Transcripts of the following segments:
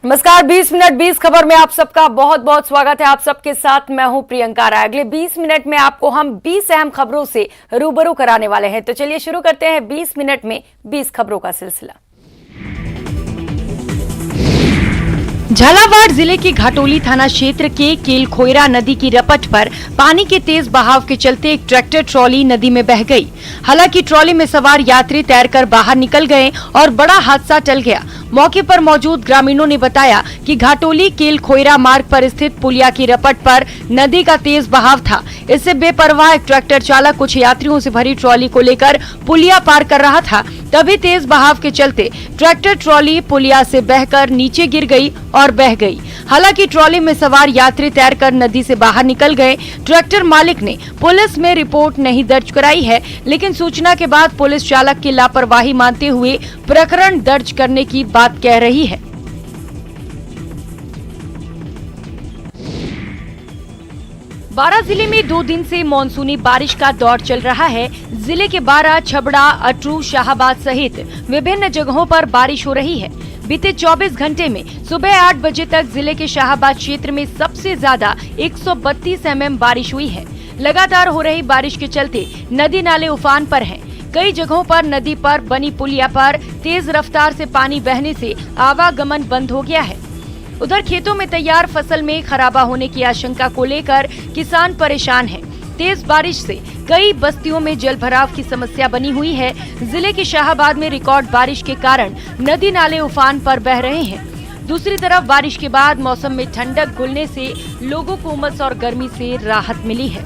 नमस्कार, 20 मिनट 20 खबर में आप सबका बहुत बहुत स्वागत है। आप सबके साथ मैं हूं प्रियंका राय। अगले 20 मिनट में आपको हम 20 अहम खबरों से रूबरू कराने वाले हैं। तो चलिए शुरू करते हैं 20 मिनट में 20 खबरों का सिलसिला। झालावाड़ जिले के घाटोली थाना क्षेत्र के केलखोयरा नदी की रपट पर पानी के तेज बहाव के चलते एक ट्रैक्टर ट्रॉली नदी में बह गई। हालांकि ट्रॉली में सवार यात्री तैरकर बाहर निकल गए और बड़ा हादसा टल गया। मौके पर मौजूद ग्रामीणों ने बताया कि घाटोली केलखोयरा मार्ग पर स्थित पुलिया की रपट पर नदी का तेज बहाव था। इससे बेपरवाह एक ट्रैक्टर चालक कुछ यात्रियों से भरी ट्रॉली को लेकर पुलिया पार कर रहा था। तभी तेज बहाव के चलते ट्रैक्टर ट्रॉली पुलिया से बहकर नीचे गिर गई और बह गई। हालांकि ट्रॉली में सवार यात्री तैरकर नदी से बाहर निकल गए। ट्रैक्टर मालिक ने पुलिस में रिपोर्ट नहीं दर्ज कराई है, लेकिन सूचना के बाद पुलिस चालक की लापरवाही मानते हुए प्रकरण दर्ज करने की बात कह रही है। बारां जिले में 2 दिन से मानसूनी बारिश का दौर चल रहा है। जिले के बारां, छबड़ा, अटरू, शाहाबाद सहित विभिन्न जगहों पर बारिश हो रही है। बीते 24 घंटे में सुबह 8 बजे तक जिले के शाहाबाद क्षेत्र में सबसे ज्यादा 132 mm बारिश हुई है। लगातार हो रही बारिश के चलते नदी नाले उफान पर हैं। कई जगहों पर नदी पर बनी पुलिया पर तेज रफ्तार से पानी बहने से आवागमन बंद हो गया है। उधर खेतों में तैयार फसल में खराबा होने की आशंका को लेकर किसान परेशान हैं। तेज बारिश से कई बस्तियों में जलभराव की समस्या बनी हुई है। जिले के शाहाबाद में रिकॉर्ड बारिश के कारण नदी नाले उफान पर बह रहे हैं। दूसरी तरफ बारिश के बाद मौसम में ठंडक घुलने से लोगों को उमस और गर्मी से राहत मिली है।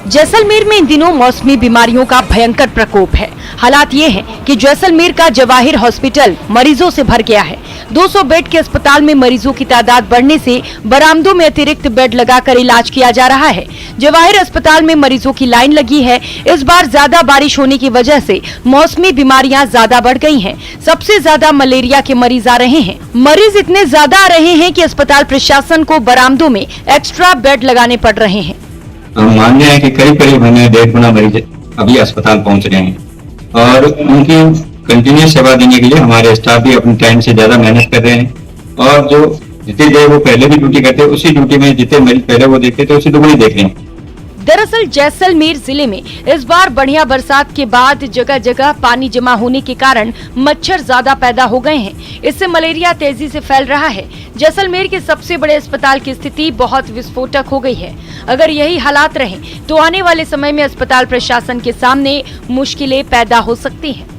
जैसलमेर में इन दिनों मौसमी बीमारियों का भयंकर प्रकोप है। हालात ये हैं कि जैसलमेर का जवाहिर हॉस्पिटल मरीजों से भर गया है। 200 बेड के अस्पताल में मरीजों की तादाद बढ़ने से बरामदों में अतिरिक्त बेड लगाकर इलाज किया जा रहा है। जवाहिर अस्पताल में मरीजों की लाइन लगी है। इस बार ज्यादा बारिश होने की वजह से मौसमी बीमारियां ज्यादा बढ़ गई हैं। सबसे ज्यादा मलेरिया के मरीज आ रहे हैं। मरीज इतने ज्यादा आ रहे हैं कि अस्पताल प्रशासन को बरामदों में एक्स्ट्रा बेड लगाने पड़ रहे हैं। हम मान रहे हैं कि करीब 1.5 गुना मरीज अभी अस्पताल पहुंच रहे हैं और उनकी कंटिन्यूस सेवा देने के लिए हमारे स्टाफ भी अपने टाइम से ज्यादा मेहनत कर रहे हैं और जो जितनी देर वो पहले भी ड्यूटी करते उसी ड्यूटी में जितने मरीज पहले वो देखते थे उसी दुगनी देख रहे हैं। दरअसल जैसलमेर जिले में इस बार बढ़िया बरसात के बाद जगह जगह पानी जमा होने के कारण मच्छर ज्यादा पैदा हो गए हैं। इससे मलेरिया तेजी से फैल रहा है। जैसलमेर के सबसे बड़े अस्पताल की स्थिति बहुत विस्फोटक हो गई है। अगर यही हालात रहें तो आने वाले समय में अस्पताल प्रशासन के सामने मुश्किलें पैदा हो सकती हैं।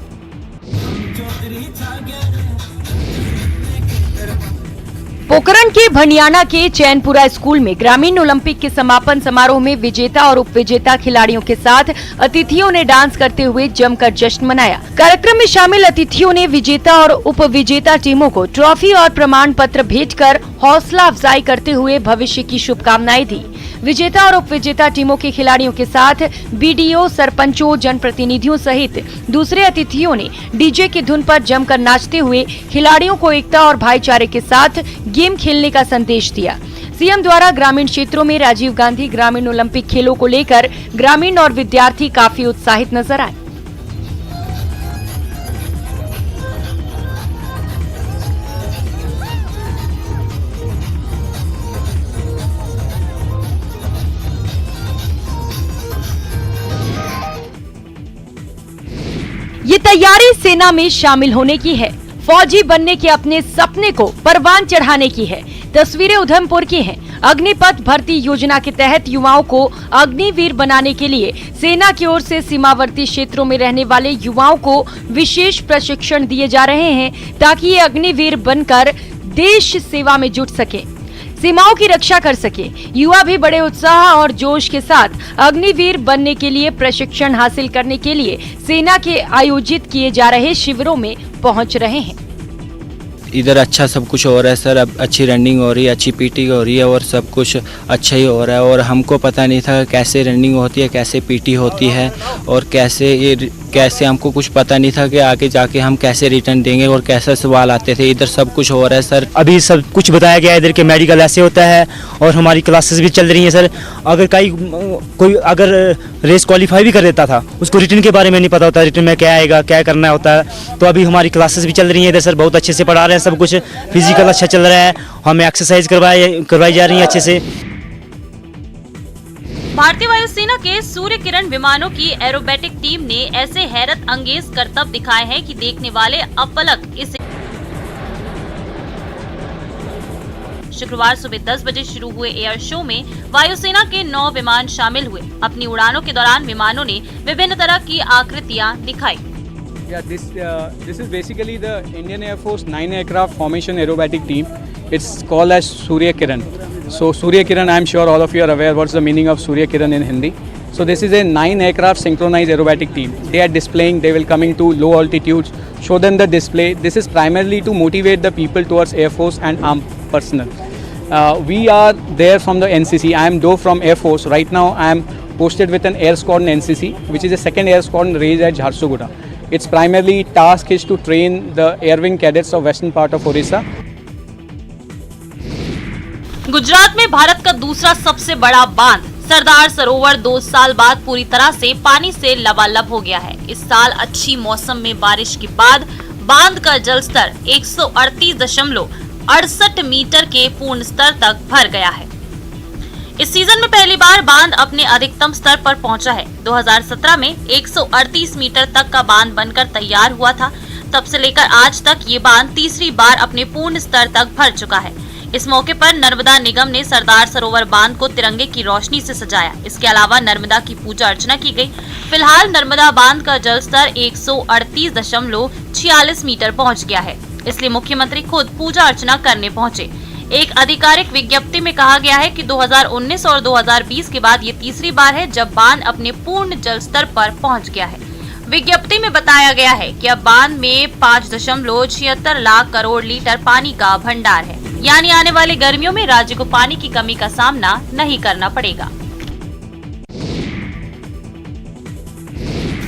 पोखरण के भनियाना के चैनपुरा स्कूल में ग्रामीण ओलंपिक के समापन समारोह में विजेता और उपविजेता खिलाड़ियों के साथ अतिथियों ने डांस करते हुए जमकर जश्न मनाया। कार्यक्रम में शामिल अतिथियों ने विजेता और उपविजेता टीमों को ट्रॉफी और प्रमाण पत्र भेंटकर हौसला अफजाई करते हुए भविष्य की शुभकामनाएं दी। विजेता और उपविजेता टीमों के खिलाड़ियों के साथ बीडीओ, सरपंचों, जनप्रतिनिधियों सहित दूसरे अतिथियों ने डीजे की धुन पर जमकर नाचते हुए खिलाड़ियों को एकता और भाईचारे के साथ गेम खेलने का संदेश दिया। सीएम द्वारा ग्रामीण क्षेत्रों में राजीव गांधी ग्रामीण ओलंपिक खेलों को लेकर ग्रामीण और विद्यार्थी काफी उत्साहित नजर आए। ये तैयारी सेना में शामिल होने की है। फौजी बनने के अपने सपने को परवान चढ़ाने की है। तस्वीरें उधमपुर की हैं। अग्निपथ भर्ती योजना के तहत युवाओं को अग्निवीर बनाने के लिए सेना की ओर से सीमावर्ती क्षेत्रों में रहने वाले युवाओं को विशेष प्रशिक्षण दिए जा रहे हैं ताकि ये अग्निवीर बनकर देश सेवा में जुट सके, सीमाओं की रक्षा कर सके। युवा भी बड़े उत्साह और जोश के साथ अग्निवीर बनने के लिए प्रशिक्षण हासिल करने के लिए सेना के आयोजित किए जा रहे शिविरों में पहुंच रहे हैं। इधर अच्छा सब कुछ हो रहा है सर। अब अच्छी रनिंग हो रही है, अच्छी पीटी हो रही है और सब कुछ अच्छा ही हो रहा है। और हमको पता नहीं था कैसे रनिंग होती है, कैसे पीटी होती है और कैसे, हमको कुछ पता नहीं था कि आगे जाके हम कैसे रिटर्न देंगे और कैसे सवाल आते थे। इधर सब कुछ हो रहा है सर। अभी सब कुछ बताया गया है इधर के मेडिकल ऐसे होता है और हमारी क्लासेस भी चल रही हैं सर। अगर कोई अगर रेस क्वालिफाई भी कर देता था, उसको रिटर्न के बारे में नहीं पता होता, रिटर्न में क्या आएगा, क्या करना होता है। तो अभी हमारी क्लासेस भी चल रही हैं इधर सर, बहुत अच्छे से पढ़ा रहे हैं, सब कुछ फिजिकल अच्छा चल रहा है, हमें एक्सरसाइज करवाई जा रही है अच्छे से। भारतीय वायुसेना के सूर्य किरण विमानों की एरोबेटिक टीम ने ऐसे हैरत अंगेज करतब दिखाए हैं कि देखने वाले अपलक इसे। शुक्रवार सुबह 10 बजे शुरू हुए एयर शो में वायुसेना के 9 विमान शामिल हुए। अपनी उड़ानों के दौरान विमानों ने विभिन्न तरह की आकृतियां दिखाई। This is basically the Indian Air Force 9 aircraft formation aerobatic team. It's called as Surya Kiran. So Surya Kiran, I'm sure all of you are aware what's the meaning of Surya Kiran in Hindi. So this is a 9 aircraft synchronized aerobatic team. They are displaying, they will coming to low altitudes, show them the display. This is primarily to motivate the people towards Air Force and armed personnel. We are there from the NCC. I am though from Air Force. Right now I am posted with an Air Squadron NCC, which is a second Air Squadron raised at Jharsuguda. Its primarily task is to train the Air Wing cadets of western part of Orissa. Gujarat में भारत का दूसरा सबसे बड़ा बांध सरदार सरोवर 2 साल बाद पूरी तरह से पानी से लबालब हो गया है। इस साल अच्छी मौसम में बारिश के बाद बांध का जल स्तर 138.68 मीटर के पूर्ण स्तर तक भर गया है। इस सीजन में पहली बार बांध अपने अधिकतम स्तर पर पहुंचा है। 2017 में 138 मीटर तक का बांध बनकर तैयार हुआ था। तब से लेकर आज तक ये बांध तीसरी बार अपने पूर्ण स्तर तक भर चुका है। इस मौके पर नर्मदा निगम ने सरदार सरोवर बांध को तिरंगे की रोशनी से सजाया। इसके अलावा नर्मदा की पूजा अर्चना की गई। फिलहाल नर्मदा बांध का जल स्तर 138.46 मीटर पहुंच गया है, इसलिए मुख्यमंत्री खुद पूजा अर्चना करने पहुंचे। एक आधिकारिक विज्ञप्ति में कहा गया है कि 2019 और 2020 के बाद ये तीसरी बार है जब बांध अपने पूर्ण जल स्तर पर पहुंच गया है। विज्ञप्ति में बताया गया है कि अब बांध में 5.76 लाख करोड़ लीटर पानी का भंडार है, यानी आने वाले गर्मियों में राज्य को पानी की कमी का सामना नहीं करना पड़ेगा।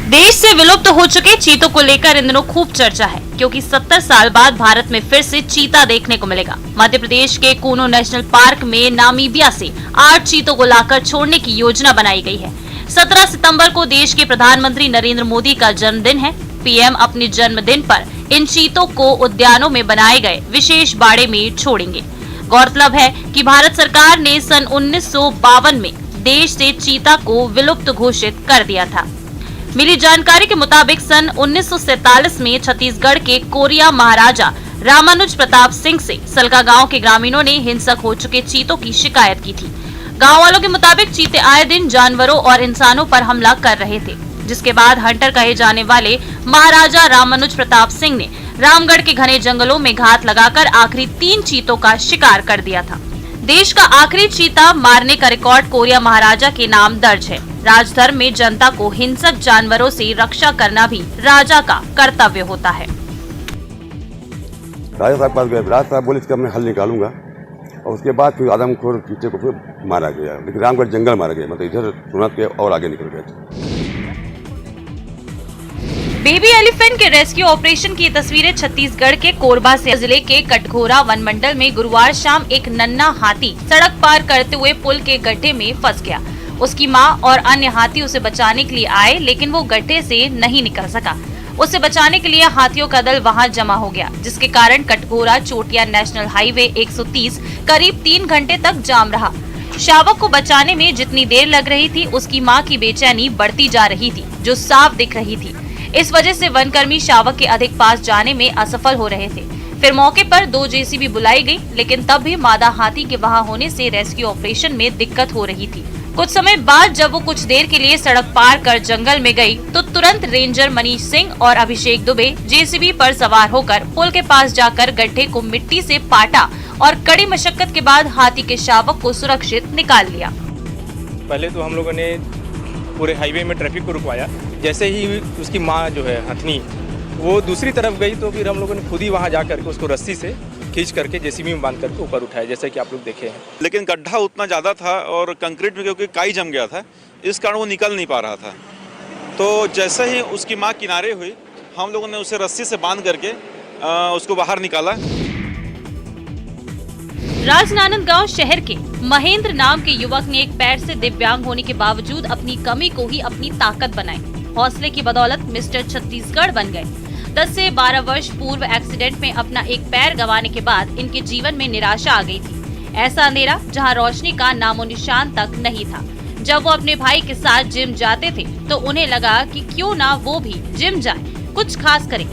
देश से विलुप्त हो चुके चीतों को लेकर इन दिनों खूब चर्चा है, क्योंकि 70 साल बाद भारत में फिर से चीता देखने को मिलेगा। मध्य प्रदेश के कूनो नेशनल पार्क में नामीबिया से 8 चीतों को लाकर छोड़ने की योजना बनाई गई है। 17 सितंबर को देश के प्रधानमंत्री नरेंद्र मोदी का जन्मदिन है। पीएम अपने जन्मदिन पर इन चीतों को उद्यानों में बनाए गए विशेष बाड़े में छोड़ेंगे। गौरतलब है कि भारत सरकार ने सन 1952 में देश से चीता को विलुप्त घोषित कर दिया था। मिली जानकारी के मुताबिक सन 1947 में छत्तीसगढ़ के कोरिया महाराजा रामानुज प्रताप सिंह से सलका गांव के ग्रामीणों ने हिंसक हो चुके चीतों की शिकायत की थी। गांव वालों के मुताबिक चीते आए दिन जानवरों और इंसानों पर हमला कर रहे थे, जिसके बाद हंटर कहे जाने वाले महाराजा रामानुज प्रताप सिंह ने रामगढ़ के घने जंगलों में घात लगाकर आखिरी 3 चीतों का शिकार कर दिया था। देश का आखिरी चीता मारने का रिकॉर्ड कोरिया महाराजा के नाम दर्ज है। राजधर्म में जनता को हिंसक जानवरों से रक्षा करना भी राजा का कर्तव्य होता है। राजा साहब पास गए, राजा साहब बोले इसका मैं हल निकालूंगा, और उसके बाद फिर आदमखोर चीते को फिर मारा गया, लेकिन रामगढ़ जंगल मारा गया, मतलब इधर सुनत के और आगे निकल गए। बेबी एलिफेंट के रेस्क्यू ऑपरेशन की तस्वीरें छत्तीसगढ़ के कोरबा से। जिले के कटघोरा वन मंडल में गुरुवार शाम एक नन्हा हाथी सड़क पार करते हुए पुल के गड्ढे में फंस गया। उसकी मां और अन्य हाथी उसे बचाने के लिए आए, लेकिन वो गड्ढे से नहीं निकल सका। उसे बचाने के लिए हाथियों का दल वहां जमा हो गया, जिसके कारण कटघोरा चोटिया नेशनल हाईवे 130 करीब 3 घंटे तक जाम रहा। शावक को बचाने में जितनी देर लग रही थी, उसकी मां की बेचैनी बढ़ती जा रही थी, जो साफ दिख रही थी। इस वजह से वनकर्मी शावक के अधिक पास जाने में असफल हो रहे थे। फिर मौके पर 2 जेसीबी बुलाई गई, लेकिन तब भी मादा हाथी के वहां होने से रेस्क्यू ऑपरेशन में दिक्कत हो रही थी। कुछ समय बाद जब वो कुछ देर के लिए सड़क पार कर जंगल में गई, तो तुरंत रेंजर मनीष सिंह और अभिषेक दुबे जेसीबी पर सवार होकर पुल के पास जाकर गड्ढे को मिट्टी से पाटा और कड़ी मशक्कत के बाद हाथी के शावक को सुरक्षित निकाल लिया। पहले तो हम लोगों ने पूरे हाईवे में ट्रैफिक को रुकवाया। जैसे ही उसकी माँ जो है हथनी वो दूसरी तरफ गई, तो फिर हम लोगों ने खुद ही वहाँ जा करके उसको रस्सी से खींच करके जेसीबी में बांध करके ऊपर उठाया, जैसे कि आप लोग देखे हैं। लेकिन गड्ढा उतना ज़्यादा था और कंक्रीट में क्योंकि काई जम गया था, इस कारण वो निकल नहीं पा रहा था। तो जैसे ही उसकी माँ किनारे हुई, हम लोगों ने उसे रस्सी से बांध करके उसको बाहर निकाला। राजनांदगांव शहर के महेंद्र नाम के युवक ने एक पैर से दिव्यांग होने के बावजूद अपनी कमी को ही अपनी ताकत बनाई। हौसले की बदौलत मिस्टर छत्तीसगढ़ बन गए। 10 से 12 वर्ष पूर्व एक्सीडेंट में अपना एक पैर गंवाने के बाद इनके जीवन में निराशा आ गई थी। ऐसा अंधेरा जहां रोशनी का नामो निशान तक नहीं था। जब वो अपने भाई के साथ जिम जाते थे तो उन्हें लगा कि क्यों ना वो भी जिम जाए, कुछ खास करें।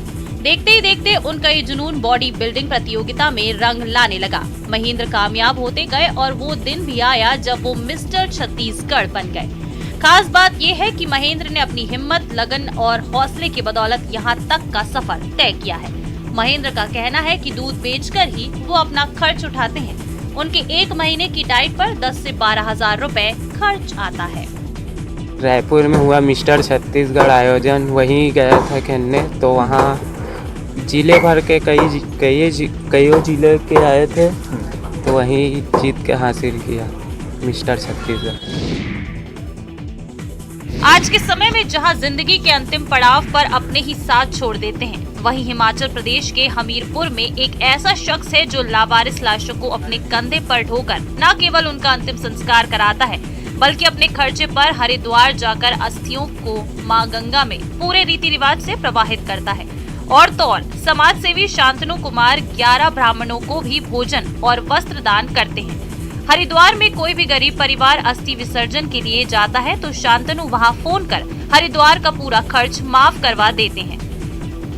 देखते ही देखते उनका ये जुनून बॉडी बिल्डिंग प्रतियोगिता में रंग लाने लगा। महेंद्र कामयाब होते गए और वो दिन भी आया जब वो मिस्टर छत्तीसगढ़ बन गए। खास बात ये है कि महेंद्र ने अपनी हिम्मत, लगन और हौसले की बदौलत यहाँ तक का सफर तय किया है। महेंद्र का कहना है कि दूध बेचकर ही वो अपना खर्च उठाते हैं। उनके 1 महीने की डाइट पर 10 से 12 हजार रुपए खर्च आता है। रायपुर में हुआ मिस्टर छत्तीसगढ़ आयोजन, वहीं गया था खेलने, तो वहाँ जिले भर के कई जिले के आए थे, तो वहीं जीत के हासिल किया मिस्टर छत्तीसगढ़। आज के समय में जहां जिंदगी के अंतिम पड़ाव पर अपने ही साथ छोड़ देते हैं, वहीं हिमाचल प्रदेश के हमीरपुर में एक ऐसा शख्स है जो लावारिस लाशों को अपने कंधे पर ढोकर न केवल उनका अंतिम संस्कार कराता है, बल्कि अपने खर्चे पर हरिद्वार जाकर अस्थियों को मां गंगा में पूरे रीति रिवाज से प्रवाहित करता है। और तो और समाज सेवी शांतनु कुमार 11 ब्राह्मणों को भी भोजन और वस्त्र दान करते हैं। हरिद्वार में कोई भी गरीब परिवार अस्थि विसर्जन के लिए जाता है तो शांतनु वहां फोन कर हरिद्वार का पूरा खर्च माफ करवा देते हैं।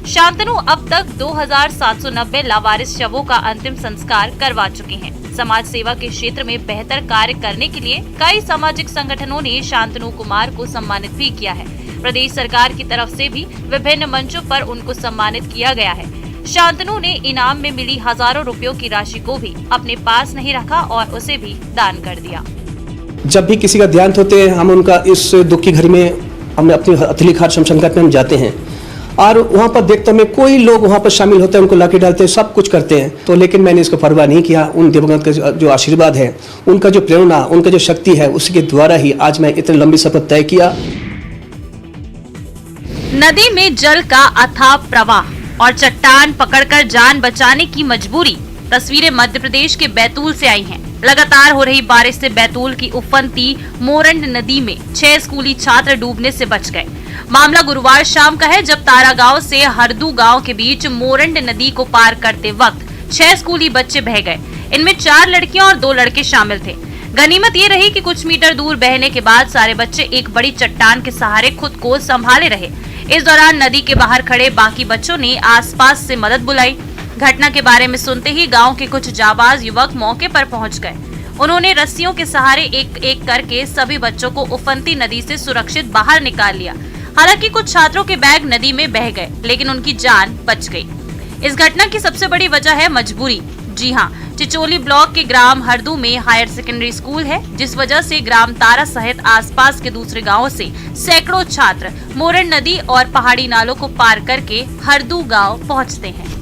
शांतनु अब तक 2790 लावारिस शवों का अंतिम संस्कार करवा चुके हैं। समाज सेवा के क्षेत्र में बेहतर कार्य करने के लिए कई सामाजिक संगठनों ने शांतनु कुमार को सम्मानित भी किया है। प्रदेश सरकार की तरफ से भी विभिन्न मंचों पर उनको सम्मानित किया गया है। शांतनु ने इनाम में मिली हजारों रुपयों की राशि को भी अपने पास नहीं रखा और उसे भी दान कर दिया। जब भी किसी का देहांत होते हैं, हम उनका इस दुख की घड़ी में हम अपनी हथेली घाट शमशान घाट में हम जाते हैं और वहाँ पर देखता मैं कोई लोग वहाँ पर शामिल होते हैं, उनको लाके डालते हैं, सब कुछ करते हैं। तो लेकिन मैंने इसको परवाह नहीं किया। उन दिवंगत का जो आशीर्वाद है, उनका जो प्रेरणा, उनका जो शक्ति है, उसके द्वारा ही आज मैं इतने लंबी सफर तय किया। नदी में जल का अथाह प्रवाह और चट्टान पकड़कर जान बचाने की मजबूरी। तस्वीरें मध्य प्रदेश के बैतूल से आई हैं। लगातार हो रही बारिश से बैतूल की उफनती मोरंड नदी में 6 स्कूली छात्र डूबने से बच गए। मामला गुरुवार शाम का है, जब तारागांव से हरदू गांव के बीच मोरंड नदी को पार करते वक्त 6 स्कूली बच्चे बह गए। इनमें 4 लड़कियां और 2 लड़के शामिल थे। गनीमत ये रही कि कुछ मीटर दूर बहने के बाद सारे बच्चे एक बड़ी चट्टान के सहारे खुद को संभाले रहे। इस दौरान नदी के बाहर खड़े बाकी बच्चों ने आसपास से मदद बुलाई। घटना के बारे में सुनते ही गांव के कुछ जाबाज युवक मौके पर पहुंच गए। उन्होंने रस्सियों के सहारे एक एक करके सभी बच्चों को उफनती नदी से सुरक्षित बाहर निकाल लिया। हालांकि कुछ छात्रों के बैग नदी में बह गए, लेकिन उनकी जान बच गई। इस घटना की सबसे बड़ी वजह है मजबूरी। जी हाँ, चिचोली ब्लॉक के ग्राम हरदू में हायर सेकेंडरी स्कूल है, जिस वजह से ग्राम तारा सहित आसपास के दूसरे गांवों से सैकड़ों छात्र मोरंड नदी और पहाड़ी नालों को पार करके हरदू गांव पहुंचते हैं।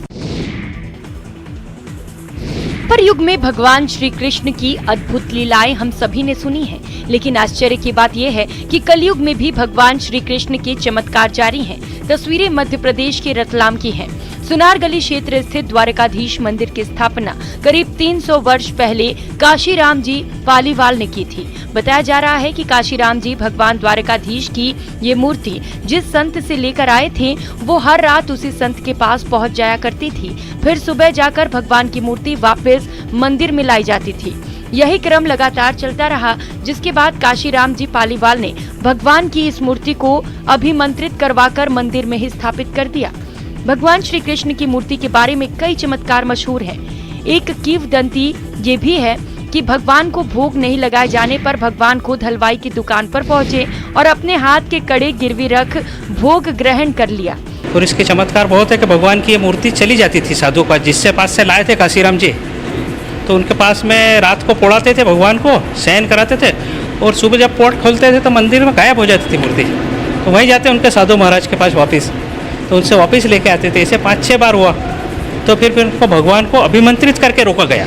पर युग में भगवान श्री कृष्ण की अद्भुत लीलाएं हम सभी ने सुनी है, लेकिन आश्चर्य की बात यह है कि कलयुग में भी भगवान श्री कृष्ण के चमत्कार जारी हैं। तस्वीरें मध्य प्रदेश के रतलाम की हैं। सुनारगली क्षेत्र स्थित द्वारकाधीश मंदिर की स्थापना करीब 300 वर्ष पहले काशीराम जी पालीवाल ने की थी। बताया जा रहा है कि काशीराम जी भगवान द्वारकाधीश की ये मूर्ति जिस संत से लेकर आए थे, वो हर रात उसी संत के पास पहुंच जाया करती थी। फिर सुबह जाकर भगवान की मूर्ति वापस मंदिर में लाई जाती थी। यही क्रम लगातार चलता रहा, जिसके बाद काशीराम जी पालीवाल ने भगवान की इस मूर्ति को अभिमंत्रित करवाकर मंदिर में ही स्थापित कर दिया। भगवान श्री कृष्ण की मूर्ति के बारे में कई चमत्कार मशहूर हैं। एक किंवदंती ये भी है कि भगवान को भोग नहीं लगाए जाने पर भगवान खुद हलवाई की दुकान पर पहुंचे और अपने हाथ के कड़े गिरवी रख भोग ग्रहण कर लिया। और इसके चमत्कार बहुत है कि भगवान की ये मूर्ति चली जाती थी साधु पास, जिससे पास से लाए थे काशीराम जी, तो उनके पास में रात को पोड़ाते थे, भगवान को शयन कराते थे और सुबह जब पोट खोलते थे तो मंदिर में गायब हो जाती थी मूर्ति। तो वहीं जाते उनके साधु महाराज के पास वापस, तो उनसे वापस लेके आते थे। ऐसे 5-6 बार हुआ, तो फिर उनको भगवान को अभिमंत्रित करके रोका गया।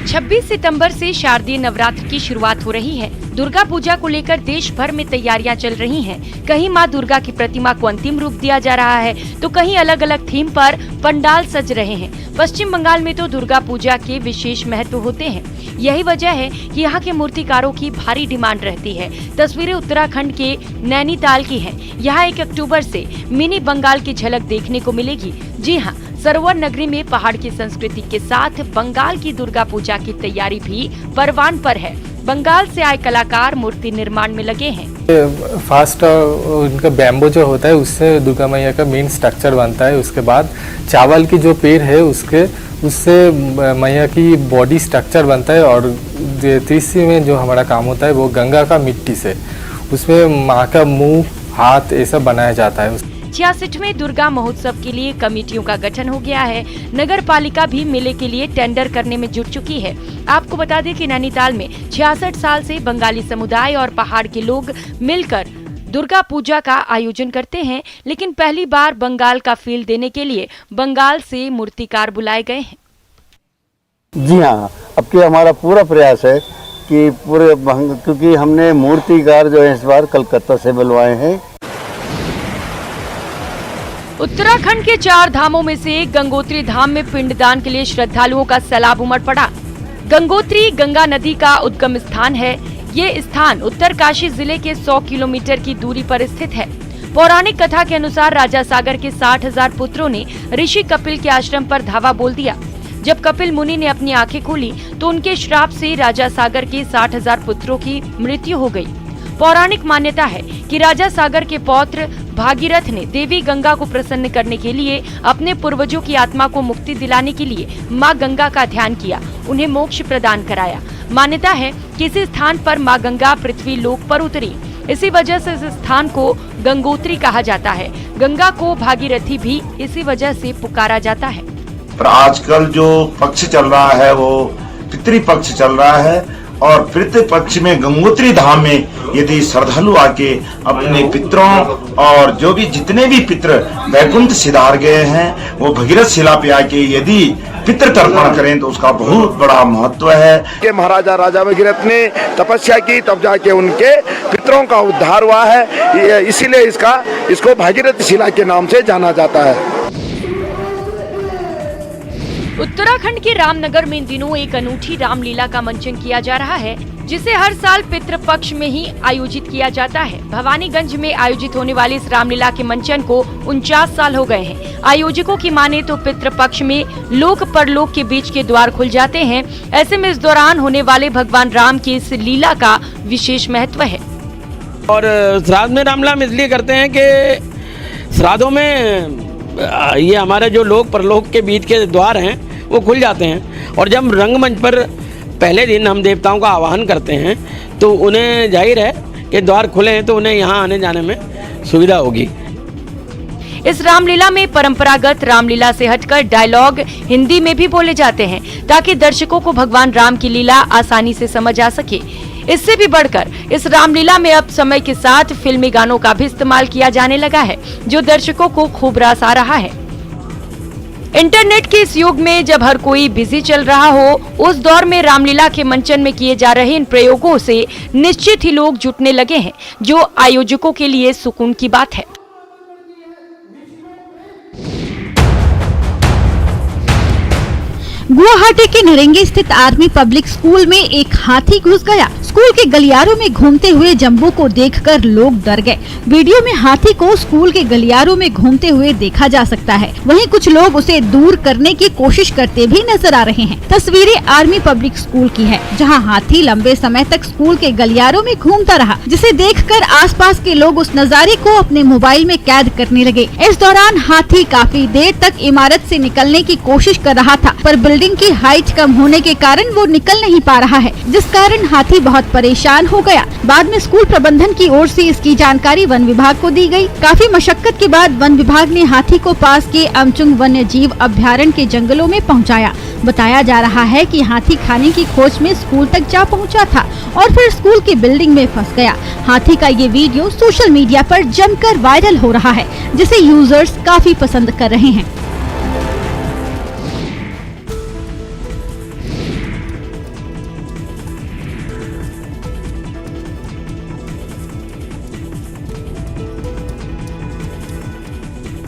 26 सितंबर से शारदीय नवरात्र की शुरुआत हो रही है। दुर्गा पूजा को लेकर देश भर में तैयारियां चल रही हैं। कहीं मां दुर्गा की प्रतिमा को अंतिम रूप दिया जा रहा है, तो कहीं अलग अलग थीम पर पंडाल सज रहे हैं। पश्चिम बंगाल में तो दुर्गा पूजा के विशेष महत्व होते हैं। यही वजह है कि यहाँ के मूर्तिकारों की भारी डिमांड रहती है। तस्वीरें उत्तराखंड के नैनीताल की हैं। यहाँ 1 अक्टूबर से मिनी बंगाल की झलक देखने को मिलेगी। जी हाँ, सरोवर नगरी में पहाड़ की संस्कृति के साथ बंगाल की दुर्गा पूजा की तैयारी भी परवान पर है। बंगाल से आए कलाकार मूर्ति निर्माण में लगे हैं। फास्ट उनका बैम्बो जो होता है उससे दुर्गा मैया का मेन स्ट्रक्चर बनता है। उसके बाद चावल की जो पेड़ है उससे मैया की बॉडी स्ट्रक्चर बनता है। और तीसरी में जो हमारा काम होता है वो गंगा का मिट्टी से उसमें माँ का मुंह हाथ ऐसा बनाया जाता है। 66वें दुर्गा महोत्सव के लिए कमेटियों का गठन हो गया है। नगर पालिका भी मेले के लिए टेंडर करने में जुट चुकी है। आपको बता दें कि नैनीताल में 66 साल से बंगाली समुदाय और पहाड़ के लोग मिलकर दुर्गा पूजा का आयोजन करते हैं, लेकिन पहली बार बंगाल का फील देने के लिए बंगाल से मूर्तिकार बुलाए गए हैं। जी हाँ, अब की हमारा पूरा प्रयास है कि क्योंकि हमने मूर्तिकार जो है इस बार कलकत्ता से बुलवाए हैं। उत्तराखंड के 4 धामों में से गंगोत्री धाम में पिंडदान के लिए श्रद्धालुओं का सैलाब उमड़ पड़ा। गंगोत्री गंगा नदी का उद्गम स्थान है। ये स्थान उत्तरकाशी जिले के 100 किलोमीटर की दूरी पर स्थित है। पौराणिक कथा के अनुसार राजा सागर के 60,000 पुत्रों ने ऋषि कपिल के आश्रम पर धावा बोल दिया। जब कपिल मुनि ने अपनी आंखें खोली तो उनके श्राप से राजा सागर के 60,000 पुत्रों की मृत्यु हो गई। पौराणिक मान्यता है कि राजा सागर के पौत्र भागीरथ ने देवी गंगा को प्रसन्न करने के लिए अपने पूर्वजों की आत्मा को मुक्ति दिलाने के लिए मां गंगा का ध्यान किया, उन्हें मोक्ष प्रदान कराया। मान्यता है कि इस स्थान पर मां गंगा पृथ्वी लोक पर उतरी। इसी वजह से इस स्थान को गंगोत्री कहा जाता है। गंगा को भागीरथी भी इसी वजह से पुकारा जाता है। पर आजकल जो पक्ष चल रहा है वो पितृ पक्ष चल रहा है और पितृ पक्ष में गंगोत्री धाम में यदि श्रद्धालु आके अपने पितरों और जो भी जितने भी पितृ वैकुंठ सिधार गए हैं वो भगीरथ शिला पे आके यदि पितृ तर्पण करें तो उसका बहुत बड़ा महत्व है। कि महाराजा राजा भगीरथ ने तपस्या की तब जाके उनके पितरों का उद्धार हुआ है, इसीलिए इसको भागीरथ शिला के नाम से जाना जाता है। उत्तराखंड के रामनगर में इन दिनों एक अनूठी रामलीला का मंचन किया जा रहा है, जिसे हर साल पितृपक्ष में ही आयोजित किया जाता है। भवानीगंज में आयोजित होने वाली इस रामलीला के मंचन को 49 साल हो गए हैं। आयोजकों की माने तो पितृपक्ष में लोक परलोक के बीच के द्वार खुल जाते हैं। ऐसे में इस दौरान होने वाले भगवान राम की इस लीला का विशेष महत्व है। और श्राद्ध में रामलीला इसलिए करते हैं कि श्राद्धों में ये हमारे जो लोक परलोक के बीच के द्वार हैं वो खुल जाते हैं। और जब रंगमंच पर पहले दिन हम देवताओं का आवाहन करते हैं तो उन्हें जाहिर है कि द्वार खुले हैं तो उन्हें यहाँ आने जाने में सुविधा होगी। इस रामलीला में परंपरागत रामलीला से हटकर डायलॉग हिंदी में भी बोले जाते हैं ताकि दर्शकों को भगवान राम की लीला आसानी से समझ आ सके। इससे भी बढ़कर इस रामलीला में अब समय के साथ फिल्मी गानों का भी इस्तेमाल किया जाने लगा है, जो दर्शकों को खूब रास आ रहा है। इंटरनेट के इस युग में जब हर कोई बिजी चल रहा हो, उस दौर में रामलीला के मंचन में किए जा रहे इन प्रयोगों से निश्चित ही लोग जुटने लगे हैं, जो आयोजकों के लिए सुकून की बात है। गुवाहाटी के नरेंगे स्थित आर्मी पब्लिक स्कूल में एक हाथी घुस गया। स्कूल के गलियारों में घूमते हुए जंबो को देखकर लोग डर गए। वीडियो में हाथी को स्कूल के गलियारों में घूमते हुए देखा जा सकता है। वहीं कुछ लोग उसे दूर करने की कोशिश करते भी नजर आ रहे हैं। तस्वीरें आर्मी पब्लिक स्कूल की है, जहां हाथी लंबे समय तक स्कूल के गलियारों में घूमता रहा, जिसे देखकर आसपास के लोग उस नजारे को अपने मोबाइल में कैद करने लगे। इस दौरान हाथी काफी देर तक इमारत से निकलने की कोशिश कर रहा था, पर बिल्डिंग की हाइट कम होने के कारण वो निकल नहीं पा रहा है, जिस कारण हाथी बहुत परेशान हो गया। बाद में स्कूल प्रबंधन की ओर से इसकी जानकारी वन विभाग को दी गई। काफी मशक्कत के बाद वन विभाग ने हाथी को पास के अमचुंग वन्य जीव अभ्यारण्य के जंगलों में पहुंचाया। बताया जा रहा है कि हाथी खाने की खोज में स्कूल तक जा पहुंचा था और फिर स्कूल की बिल्डिंग में फंस गया। हाथी का ये वीडियो सोशल मीडिया पर जमकर वायरल हो रहा है, जिसे यूजर्स काफी पसंद कर रहे हैं।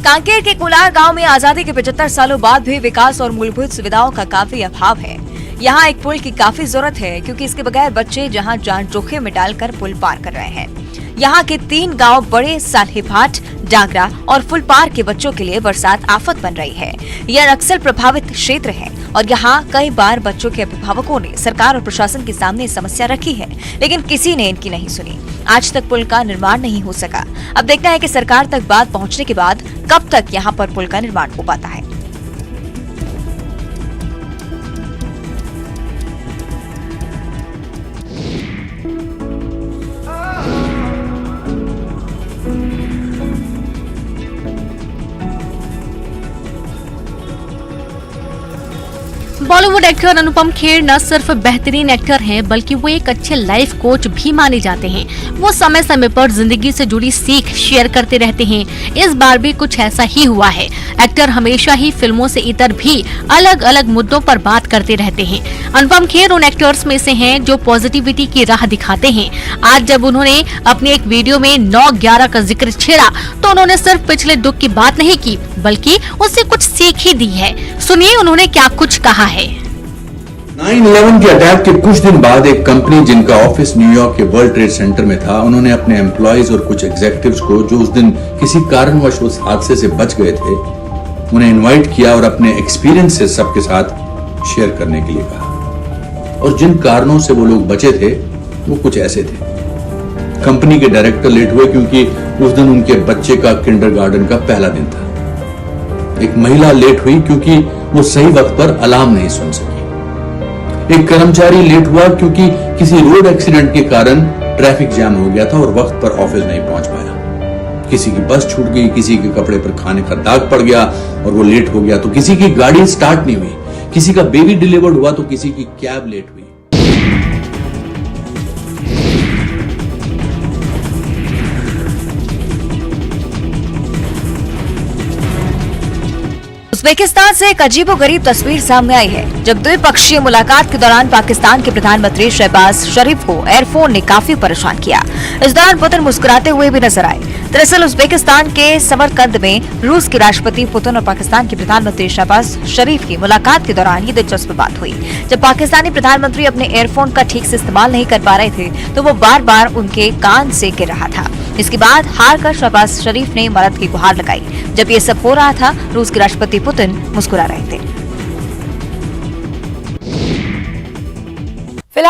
कांकेर के कोलार गांव में आजादी के 75 सालों बाद भी विकास और मूलभूत सुविधाओं का काफी अभाव है। यहाँ एक पुल की काफी जरूरत है, क्योंकि इसके बगैर बच्चे जहाँ जान जोखिम में डालकर पुल पार कर रहे हैं। यहाँ के 3 गांव बड़े साल्हेभाट, डागरा और फुलपार के बच्चों के लिए बरसात आफत बन रही है। यह नक्सल प्रभावित क्षेत्र है और यहाँ कई बार बच्चों के अभिभावकों ने सरकार और प्रशासन के सामने समस्या रखी है, लेकिन किसी ने इनकी नहीं सुनी। आज तक पुल का निर्माण नहीं हो सका। अब देखना है कि सरकार तक बात पहुँचने के बाद कब तक यहाँ पर पुल का निर्माण हो पाता है। बॉलीवुड एक्टर अनुपम खेर न सिर्फ बेहतरीन एक्टर हैं, बल्कि वो एक अच्छे लाइफ कोच भी माने जाते हैं। वो समय समय पर जिंदगी से जुड़ी सीख शेयर करते रहते हैं। इस बार भी कुछ ऐसा ही हुआ है। एक्टर हमेशा ही फिल्मों से इतर भी अलग अलग मुद्दों पर बात करते रहते हैं। अनुपम खेर उन एक्टर्स में से हैं जो पॉजिटिविटी की राह दिखाते हैं। आज जब उन्होंने अपनी एक वीडियो में 9/11 का जिक्र छेड़ा, तो उन्होंने सिर्फ पिछले दुख की बात नहीं की, बल्कि उससे कुछ सीख ही दी है। सुनिए उन्होंने क्या कुछ कहा है। 9/11 के अटैक के कुछ दिन बाद एक कंपनी जिनका ऑफिस न्यूयॉर्क के वर्ल्ड ट्रेड सेंटर में था, उन्होंने अपने एम्प्लॉइज और कुछ एग्जीक्यूटिव्स को जो उस दिन किसी कारणवश उस हादसे से बच गए थे, उन्हें इनवाइट किया और अपने एक्सपीरियंस से सबके साथ शेयर करने के लिए कहा। और जिन कारणों से वो लोग बचे थे वो कुछ ऐसे थे। कंपनी के डायरेक्टर लेट हुए क्योंकि उस दिन उनके बच्चे का किंडरगार्टन का पहला दिन था। एक महिला लेट हुई क्योंकि वो सही वक्त पर अलार्म नहीं सुन सकी। एक कर्मचारी लेट हुआ क्योंकि किसी रोड एक्सीडेंट के कारण ट्रैफिक जैम हो गया था और वक्त पर ऑफिस नहीं पहुंच पाया। किसी की बस छूट गई, किसी के कपड़े पर खाने का दाग पड़ गया और वो लेट हो गया, तो किसी की गाड़ी स्टार्ट नहीं हुई, किसी का बेबी डिलीवर्ड हुआ, तो किसी की कैब लेट हुई। उज्बेकिस्तान से एक अजीबोगरीब तस्वीर सामने आई है, जब द्विपक्षीय मुलाकात के दौरान पाकिस्तान के प्रधानमंत्री शहबाज शरीफ को एयरफोन ने काफी परेशान किया। इस दौरान पुतिन मुस्कुराते हुए भी नजर आए। दरअसल उज्बेकिस्तान के समरकंद में रूस के राष्ट्रपति पुतिन और पाकिस्तान के प्रधानमंत्री शहबाज शरीफ की मुलाकात के दौरान ये दिलचस्प बात हुई। जब पाकिस्तानी प्रधानमंत्री अपने एयरफोन का ठीक से इस्तेमाल नहीं कर पा रहे थे, तो वो बार बार उनके कान से गिर रहा था। इसके बाद हार कर शहबाज शरीफ ने मदद की गुहार लगाई। जब ये सब हो रहा था, रूस के राष्ट्रपति पुतिन मुस्कुरा रहे थे।